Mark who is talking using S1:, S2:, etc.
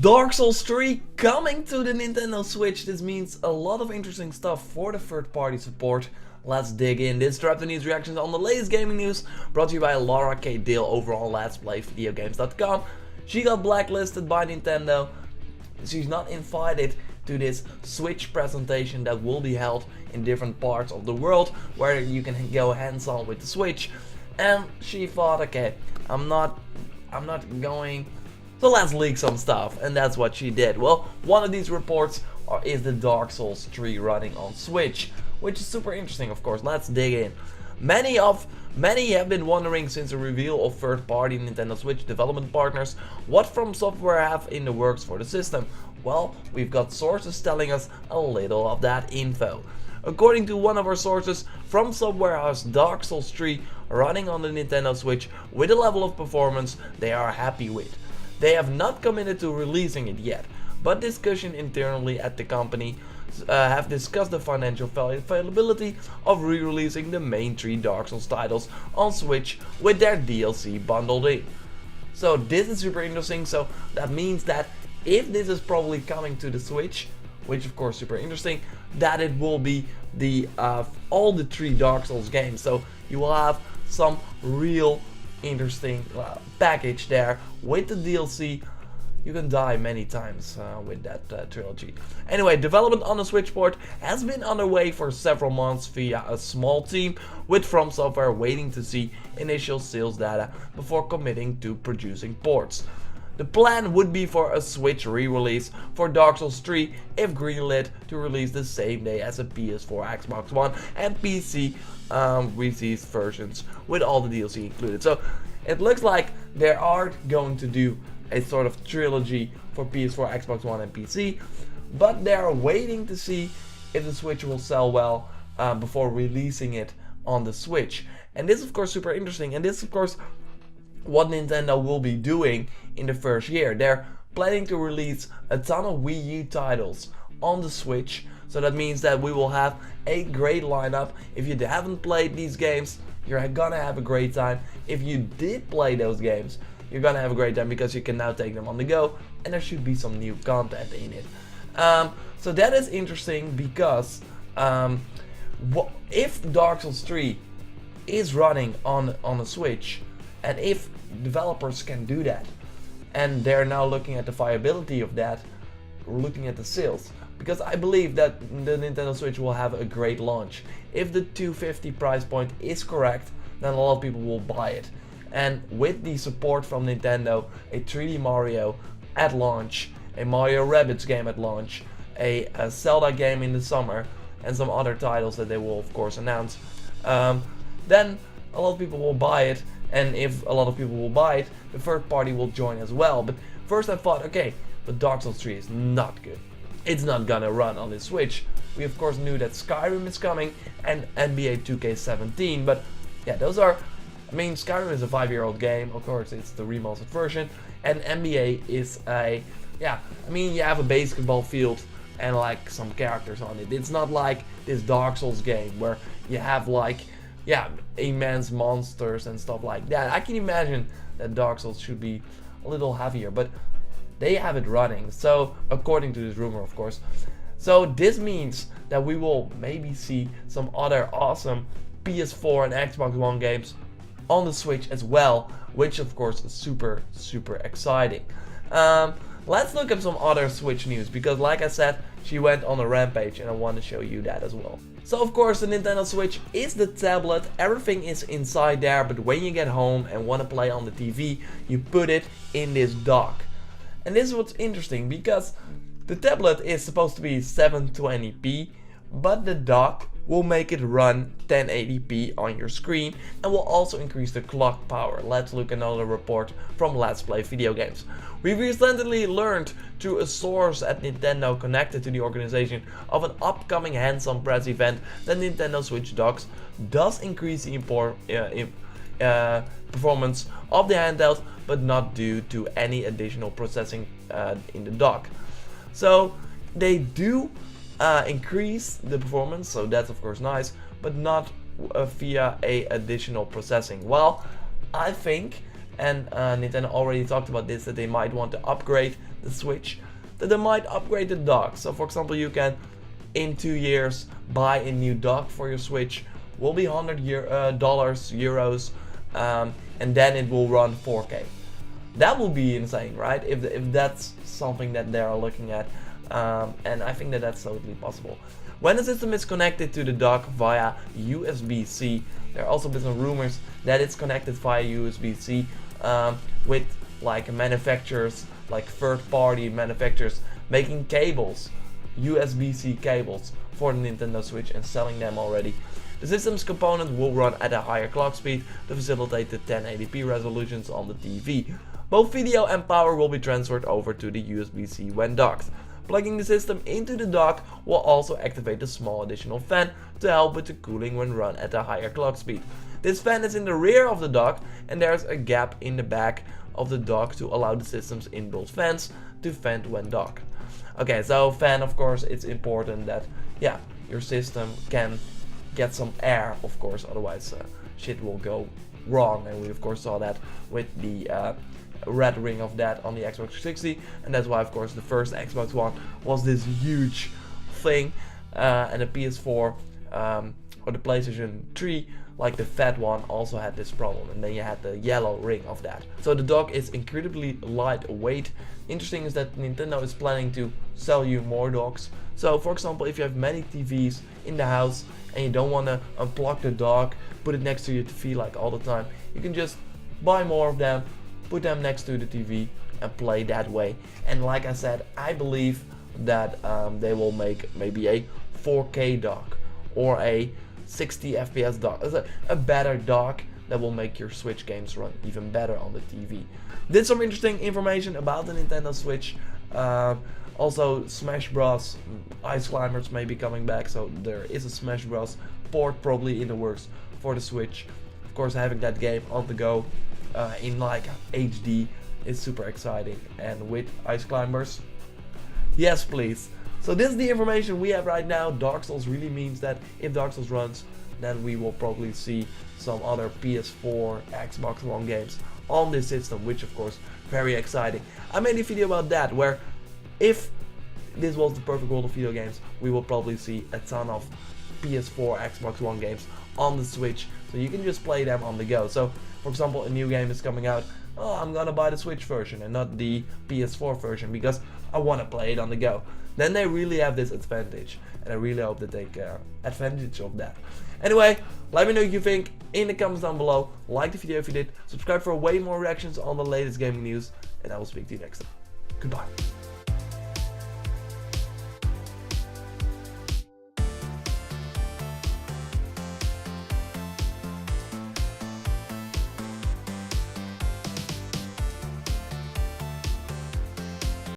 S1: Dark Souls 3 coming to the Nintendo Switch. This means a lot of interesting stuff for the third-party support. Let's dig in. This JorRaptor news reactions on the latest gaming news, brought to you by Laura K. Dale over on Let's Play Videogames.com. She got blacklisted by Nintendo. She's not invited to this Switch presentation that will be held in different parts of the world, where you can go hands-on with the Switch. And she thought, okay, I'm not going. So let's leak some stuff, and that's what she did. Well, one of these reports is the Dark Souls 3 running on Switch, which is super interesting, of course. Let's dig in. Many have been wondering since the reveal of third-party Nintendo Switch development partners what From Software have in the works for the system. Well, we've got sources telling us a little of that info. According to one of our sources, From Software has Dark Souls 3 running on the Nintendo Switch with a level of performance they are happy with. They have not committed to releasing it yet, but discussion internally at the company have discussed the financial availability of re-releasing the main 3 Dark Souls titles on Switch with their DLC bundled in. So this is super interesting. So that means that if this is probably coming to the Switch, which of course super interesting, that it will be the all the 3 Dark Souls games. So you will have some real interesting package there with the DLC. You can die many times with that trilogy. Anyway, development on the Switch port has been underway for several months via a small team, with From Software waiting to see initial sales data before committing to producing ports. The plan would be for a Switch re-release for Dark Souls 3 if greenlit to release the same day as a PS4, Xbox One and PC release versions with all the DLC included. So it looks like they are going to do a sort of trilogy for PS4, Xbox One and PC, but they are waiting to see if the Switch will sell well before releasing it on the Switch. And this is of course super interesting, and this is of course what Nintendo will be doing in the first year. They're planning to release a ton of Wii U titles on the Switch, so that means that we will have a great lineup. If you haven't played these games, you're gonna have a great time. If you did play those games, you're gonna have a great time because you can now take them on the go, and there should be some new content in it. So that is interesting because if Dark Souls 3 is running on a Switch, and if developers can do that, and they're now looking at the viability of that, looking at the sales, because I believe that the Nintendo Switch will have a great launch. If the $250 price point is correct, then a lot of people will buy it. And with the support from Nintendo, a 3D Mario at launch, a Mario Rabbids game at launch, a Zelda game in the summer, and some other titles that they will of course announce, then a lot of people will buy it. And if a lot of people will buy it, the third party will join as well. But first I thought, okay, but Dark Souls 3 is not good. It's not gonna run on the Switch. We of course knew that Skyrim is coming and NBA 2K17, but yeah, those are, I mean, Skyrim is a 5-year-old game, of course it's the remastered version, and NBA is a, yeah, I mean, you have a basketball field and like some characters on it. It's not like this Dark Souls game where you have like, yeah, immense monsters and stuff like that. I can imagine that Dark Souls should be a little heavier, but they have it running. So, according to this rumor, of course. So this means that we will maybe see some other awesome PS4 and Xbox One games on the Switch as well, which of course is super, super exciting. Let's look at some other Switch news, because like I said, she went on a rampage and I want to show you that as well. So of course the Nintendo Switch is the tablet, everything is inside there, but when you get home and want to play on the TV, you put it in this dock. And this is what's interesting, because the tablet is supposed to be 720p, but the dock will make it run 1080p on your screen and will also increase the clock power. Let's look at another report from Let's Play Video Games. We recently learned through a source at Nintendo connected to the organization of an upcoming hands-on press event that Nintendo Switch docks does increase the performance of the handheld, but not due to any additional processing in the dock. So they do increase the performance, so that's of course nice, but not via a additional processing. Well, I think, and Nintendo already talked about this, that they might want to upgrade the Switch, that they might upgrade the dock. So for example, you can in 2 years buy a new dock for your Switch, will be $100, and then it will run 4K. That will be insane, right? If that's something that they are looking at, and I think that that's totally possible. When the system is connected to the dock via USB-C, there are also been some rumors that it's connected via USB-C with like manufacturers, like third-party manufacturers making cables, USB-C cables for the Nintendo Switch and selling them already. The system's component will run at a higher clock speed to facilitate the 1080p resolutions on the TV. Both video and power will be transferred over to the USB-C when docked. Plugging the system into the dock will also activate a small additional fan to help with the cooling when run at a higher clock speed. This fan is in the rear of the dock, and there's a gap in the back of the dock to allow the system's inbuilt fans to vent when docked. Okay, so fan, of course, it's important that your system can get some air, of course, otherwise shit will go wrong, and we of course saw that with the red ring of that on the Xbox 360, and that's why of course the first Xbox One was this huge thing, and the PS4 or the PlayStation 3, like the fat one, also had this problem, and then you had the yellow ring of that. So the dock is incredibly lightweight. Interesting is that Nintendo is planning to sell you more docks. So for example, if you have many TVs in the house and you don't want to unplug the dock, put it next to your TV like all the time, you can just buy more of them, put them next to the TV and play that way. And like I said, I believe that they will make maybe a 4K dock or a 60 FPS dock, a better dock that will make your Switch games run even better on the TV. Did some interesting information about the Nintendo Switch. Also Smash Bros. Ice Climbers may be coming back, so there is a Smash Bros. Port probably in the works for the Switch. Of course, having that game on the go in like HD is super exciting, and with Ice Climbers, yes please. So this is the information we have right now. Dark Souls really means that if Dark Souls runs, then we will probably see some other PS4, Xbox One games on this system, which of course very exciting. I made a video about that, where if this was the perfect world of video games, we will probably see a ton of PS4, Xbox One games on the Switch, so you can just play them on the go. So for example, a new game is coming out, oh, I'm gonna buy the Switch version and not the PS4 version because I want to play it on the go. Then they really have this advantage, and I really hope that they take advantage of that. Anyway, let me know what you think in the comments down below. Like the video if you did, subscribe for way more reactions on the latest gaming news, and I will speak to you next time. Goodbye.